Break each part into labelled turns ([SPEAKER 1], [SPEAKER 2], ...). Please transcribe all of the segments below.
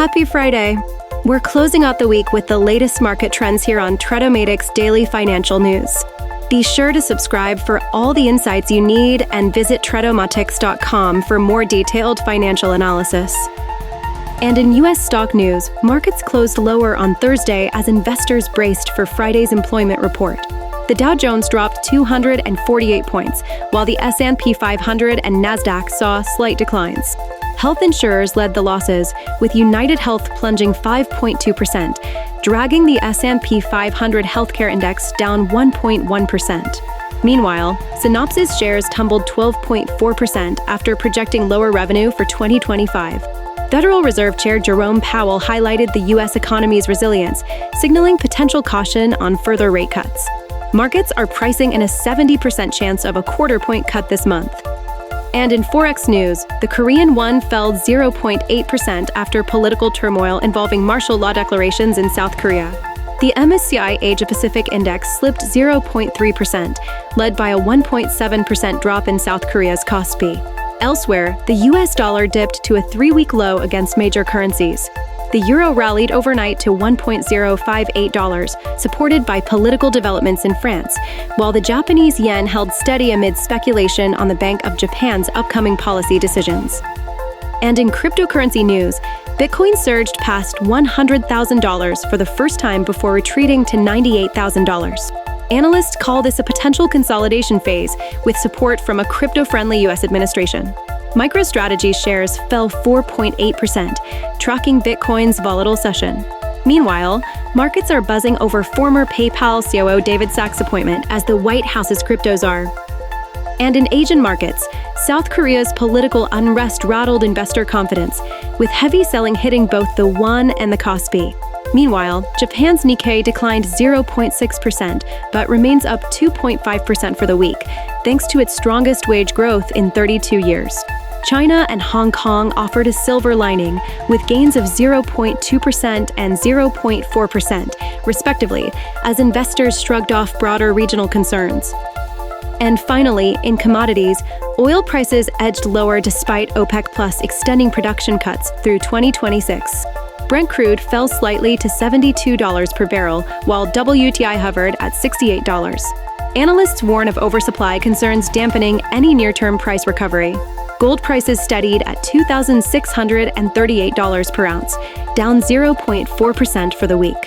[SPEAKER 1] Happy Friday! We're closing out the week with the latest market trends here on Tredomatix Daily Financial News. Be sure to subscribe for all the insights you need and visit Tredomatix.com for more detailed financial analysis. And in U.S. stock news, markets closed lower on Thursday as investors braced for Friday's employment report. The Dow Jones dropped 248 points, while the S&P 500 and Nasdaq saw slight declines. Health insurers led the losses, with United Health plunging 5.2%, dragging the S&P 500 healthcare index down 1.1%. Meanwhile, Synopsys shares tumbled 12.4% after projecting lower revenue for 2025. Federal Reserve Chair Jerome Powell highlighted the U.S. economy's resilience, signaling potential caution on further rate cuts. Markets are pricing in a 70% chance of a quarter-point cut this month. And in Forex news, the Korean won fell 0.8% after political turmoil involving martial law declarations in South Korea. The MSCI Asia-Pacific Index slipped 0.3%, led by a 1.7% drop in South Korea's KOSPI. Elsewhere, the US dollar dipped to a 3-week low against major currencies. The euro rallied overnight to $1.058, supported by political developments in France, while the Japanese yen held steady amid speculation on the Bank of Japan's upcoming policy decisions. And in cryptocurrency news, Bitcoin surged past $100,000 for the first time before retreating to $98,000. Analysts call this a potential consolidation phase, with support from a crypto-friendly U.S. administration. MicroStrategy shares fell 4.8%, tracking Bitcoin's volatile session. Meanwhile, markets are buzzing over former PayPal COO David Sachs' appointment as the White House's crypto czar. And in Asian markets, South Korea's political unrest rattled investor confidence, with heavy selling hitting both the won and the KOSPI. Meanwhile, Japan's Nikkei declined 0.6%, but remains up 2.5% for the week, thanks to its strongest wage growth in 32 years. China and Hong Kong offered a silver lining, with gains of 0.2% and 0.4%, respectively, as investors shrugged off broader regional concerns. And finally, in commodities, oil prices edged lower despite OPEC Plus extending production cuts through 2026. Brent crude fell slightly to $72 per barrel, while WTI hovered at $68. Analysts warn of oversupply concerns dampening any near-term price recovery. Gold prices steadied at $2,638 per ounce, down 0.4% for the week.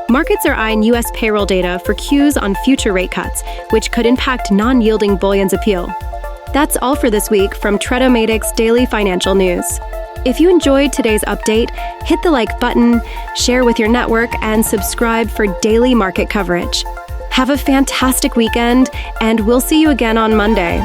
[SPEAKER 1] Markets are eyeing U.S. payroll data for cues on future rate cuts, which could impact non-yielding bullion's appeal. That's all for this week from Tredomatix Daily Financial News. If you enjoyed today's update, hit the like button, share with your network, and subscribe for daily market coverage. Have a fantastic weekend, and we'll see you again on Monday.